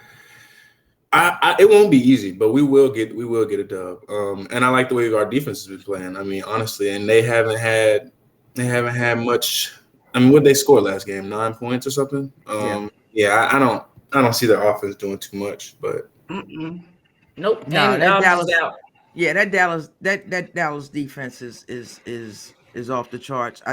it won't be easy, but we will get a dub. And I like the way our defense has been playing. I mean, honestly, and they haven't had much. I mean, what they scored last game? 9 points or something. I don't see their offense doing too much, but nope. No, that Dallas out. Yeah, that Dallas defense is off the charts.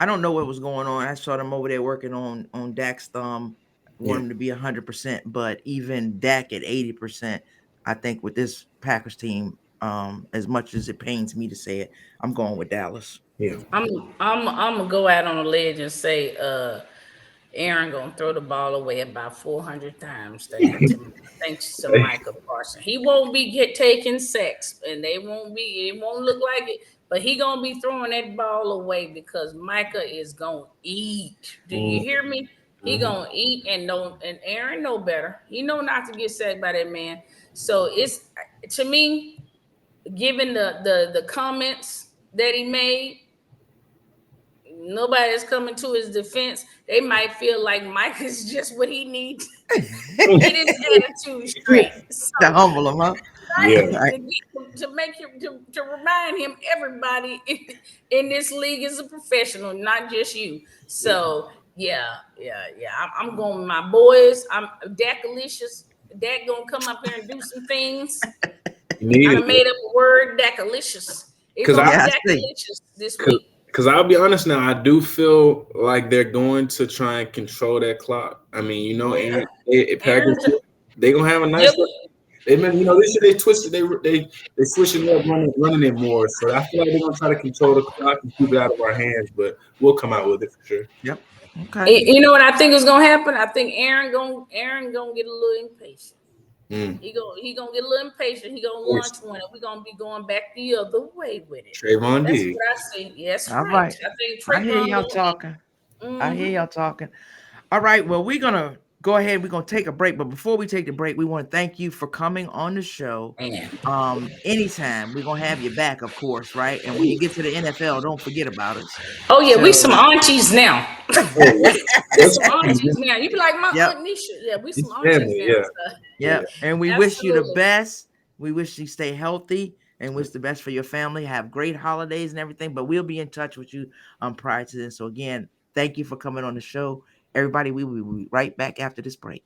I don't know what was going on. I saw them over there working on Dak's thumb, want him to be 100%, but even Dak at 80%, I think with this Packers team, as much as it pains me to say it, I'm going with Dallas. Yeah. I'm gonna go out on a ledge and say Aaron gonna throw the ball away about 400 times. Thanks to Michael Parsons. He won't be taking sacks, and it won't look like it. But he gonna be throwing that ball away because Micah is gonna eat. Do you hear me? He gonna eat, and Aaron know better. He know not to get sacked by that man. So it's, to me, given the comments that he made, nobody is coming to his defense. They might feel like Mike is just what he needs. Get his attitude straight. So, to humble him, huh? Right. To make him to remind him everybody in this league is a professional, not just you. So I'm going with my boys. I'm Dakalicious. Dak gonna come up here and do some things. I made up a word, Dakalicious. It's Dakalicious this week. Because I'll be honest now, I do feel like they're going to try and control that clock. I mean, Packers, they're gonna have a nice. They this year they twisted, they switched it up, running it more. So I feel like they're gonna try to control the clock and keep it out of our hands, but we'll come out with it for sure. Yep. Okay. You know what I think is gonna happen? I think Aaron gonna get a little impatient. He gonna get a little impatient. He gonna launch one, and we're gonna be going back the other way with it. Trayvon That's D. what I see. Yes, All right. right. I think I hear Trayvon y'all gonna talking. I hear Mhm. y'all talking. All right. Well, we're gonna go ahead. We're gonna take a break. But before we take the break, we want to thank you for coming on the show. Anytime we're gonna have you back, of course, right? And when you get to the NFL, don't forget about us. Oh yeah, we So some aunties now. We That's some aunties now. You be like my Yep. Aunt Nisha. Yeah, we some It's aunties family, now. yeah. So. Yep. And we wish you the Absolutely. best. We wish you stay healthy and wish the best for your family. Have great holidays and everything. But we'll be in touch with you prior to this. So again, thank you for coming on the show. Everybody, we will be right back after this break.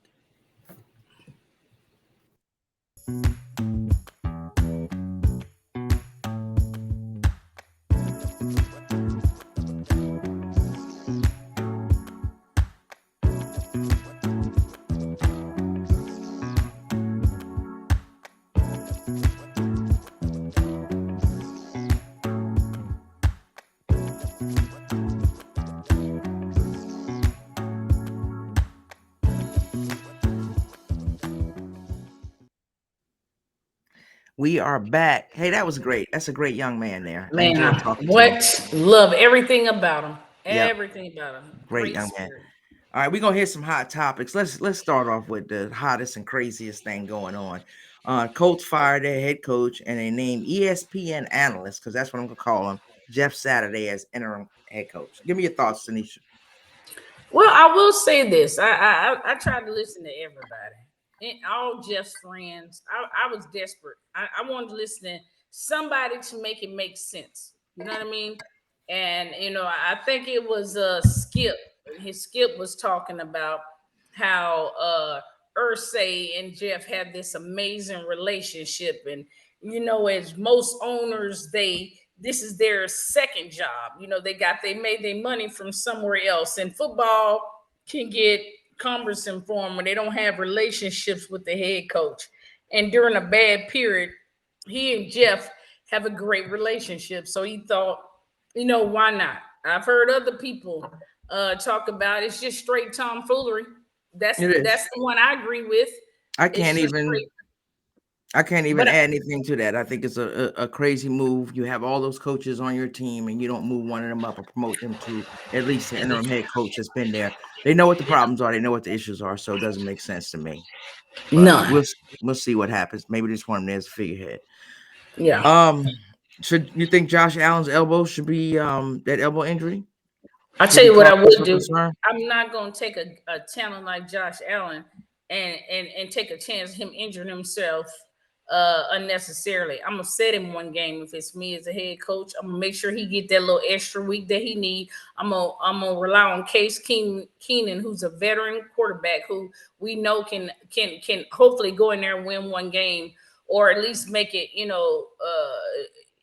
We are back. Hey, that was great. That's a great young man there. I Man, enjoyed talking to him. what? Love everything about him. Yep. Everything about him. Great young man. Spirit. All right, we're gonna hit some hot topics. Let's start off with the hottest and craziest thing going on. Colts fired their head coach and they named ESPN analyst, because that's what I'm gonna call him, Jeff Saturday, as interim head coach. Give me your thoughts, Tinesha. Well, I will say this. I tried to listen to everybody. And all Jeff's friends. I was desperate. I wanted to listen to somebody to make it make sense. You know what I mean? And I think it was Skip. Skip was talking about how Ursay and Jeff have this amazing relationship. And as most owners, this is their second job. They made their money from somewhere else. And football can get cumbersome for them when they don't have relationships with the head coach. And during a bad period, he and Jeff have a great relationship. So he thought, why not? I've heard other people talk about it's just straight tomfoolery. That's It is. the one I agree with. I It's can't just even straight. add anything to that. I think it's a crazy move. You have all those coaches on your team and you don't move one of them up or promote them to at least the interim head coach that's been there. They know what the problems are. They know what the issues are. So it doesn't make sense to me. But None. we'll see what happens. Maybe this one there's a figurehead. Yeah. Should you think Josh Allen's elbow should be that elbow injury? I'll should tell be you what I cause would for do. concern? I'm not gonna take a talent like Josh Allen and take a chance of him injuring himself unnecessarily. I'm gonna set him one game if it's me as a head coach. I'm gonna make sure he get that little extra week that he need. I'm gonna rely on Case Keenan, who's a veteran quarterback who we know can hopefully go in there and win one game, or at least make it.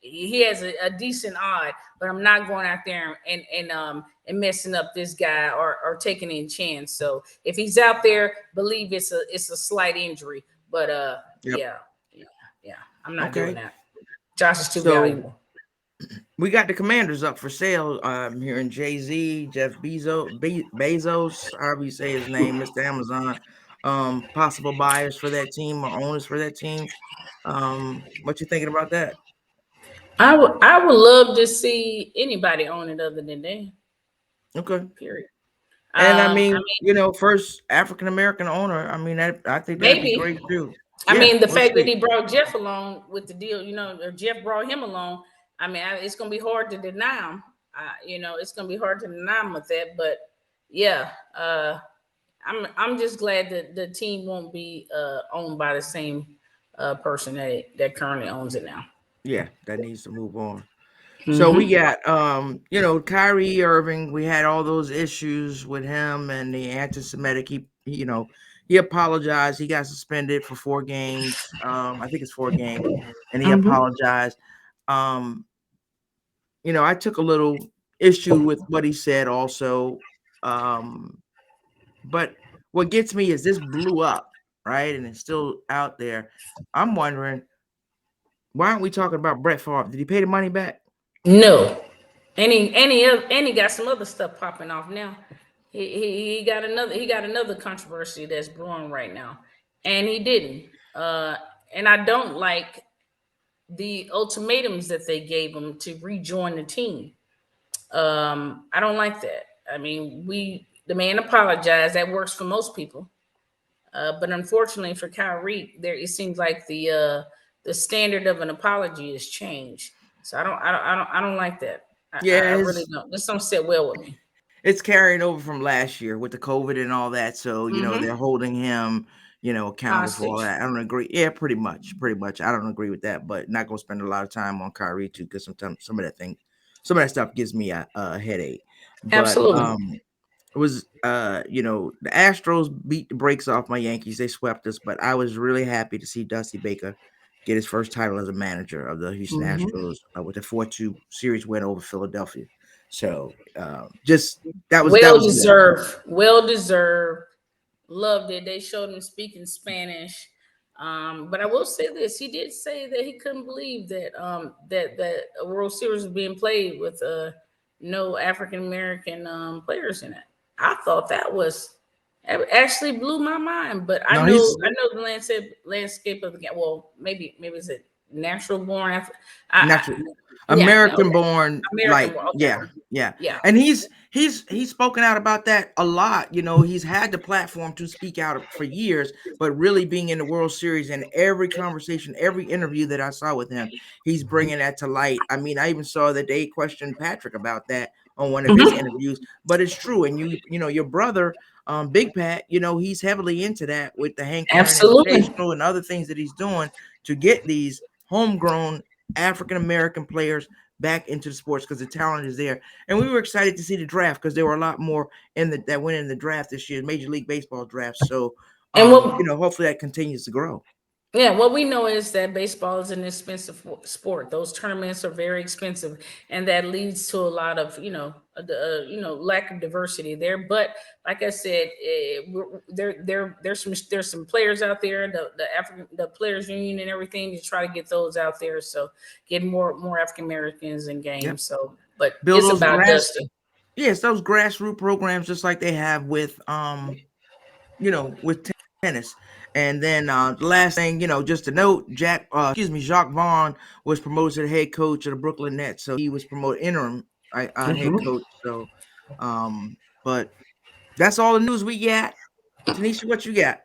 He has a decent odd, but I'm not going out there and messing up this guy or taking any chance. So if he's out there, believe it's a slight injury. But Yep. yeah, I'm not doing that. Josh is too So valuable. we got the Commanders up for sale. Here in Jay-Z, Jeff Bezos, however you say his name, Mr. Amazon. Possible buyers for that team or owners for that team. What you thinking about that? I would love to see anybody own it other than them. Okay. Period. And I mean, first African American owner. I mean, I think that'd be great too. I mean, the fact that see. he brought Jeff along with the deal, or Jeff brought him along. I mean, it's gonna be hard to deny him. It's gonna be hard to deny him with that. But yeah, I'm just glad that the team won't be owned by the same person that currently owns it now. Yeah, that needs to move on. So we got Kyrie Irving. We had all those issues with him and the anti-Semitic. He apologized. He got suspended for 4 games. I think it's 4 games, and he apologized. I took a little issue with what he said also. But what gets me is this blew up, right? And it's still out there. I'm wondering, why aren't we talking about Brett Favre? Did he pay the money back? No. And he got some other stuff popping off now. He got another controversy that's brewing right now. And he didn't. And I don't like the ultimatums that they gave him to rejoin the team. I don't like that. I mean, the man apologized. That works for most people. But unfortunately for Kyrie, it seems like the standard of an apology has changed. So I don't like that. I really don't. This don't sit well with me. It's carrying over from last year with the COVID and all that. So, they're holding him, accountable for all that. I don't agree. Yeah, pretty much. I don't agree with that, but not going to spend a lot of time on Kyrie too, because sometimes some of that stuff gives me a headache. But, absolutely. it was, the Astros beat the brakes off my Yankees. They swept us, but I was really happy to see Dusty Baker get his first title as a manager of the Houston Astros with a 4-2 series win over Philadelphia. So, that was well deserved. Loved it. They showed him speaking Spanish. But I will say this: he did say that he couldn't believe that that a World Series was being played with no African American players in it. I thought that actually blew my mind. But I know the landscape of the game. Well, maybe it's a natural born American born, okay. yeah. And he's spoken out about that a lot. He's had the platform to speak out for years, but really being in the World Series and every conversation, every interview that I saw with him, he's bringing that to light. I mean, I even saw that they questioned Patrick about that on one of his interviews, but it's true. And your brother, Big Pat, he's heavily into that with the Hank Aaron Invitational and other things that he's doing to get these homegrown African American players back into the sports because the talent is there. And we were excited to see the draft because there were a lot more that went in the draft this year, Major League Baseball draft. So, hopefully that continues to grow. Yeah, what we know is that baseball is an expensive sport. Those tournaments are very expensive, and that leads to a lot of lack of diversity there. But like I said, there's some players out there, the Players Union and everything, to try to get those out there. So get more African Americans in games. Yep. So, but it's about Dusty. Yes, those grassroots programs, just like they have with with tennis. And then the last thing, just to note, Jacques Vaughn was promoted to the head coach of the Brooklyn Nets. So he was promoted interim head coach. So, but that's all the news we got. Tinesha, what you got?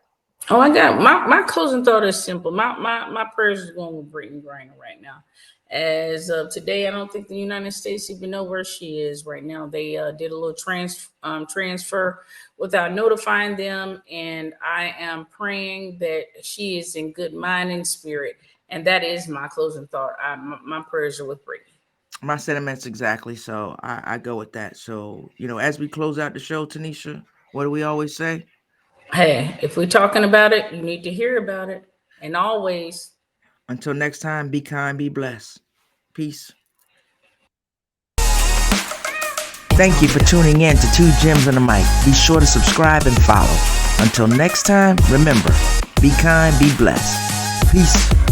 Oh, I got my closing thought is simple. My prayers is going with Brittany Griner right now. As of today, I don't think the United States even know where she is right now. They did a little transfer without notifying them, and I am praying that she is in good mind and spirit. And that is my closing thought. My prayers are with Brittany. My sentiments exactly. So I go with that. So, as we close out the show, Tinesha, what do we always say? Hey, if we're talking about it, you need to hear about it. And always. Until next time, be kind, be blessed. Peace. Thank you for tuning in to Two Gems on the Mic. Be sure to subscribe and follow. Until next time, remember, be kind, be blessed. Peace.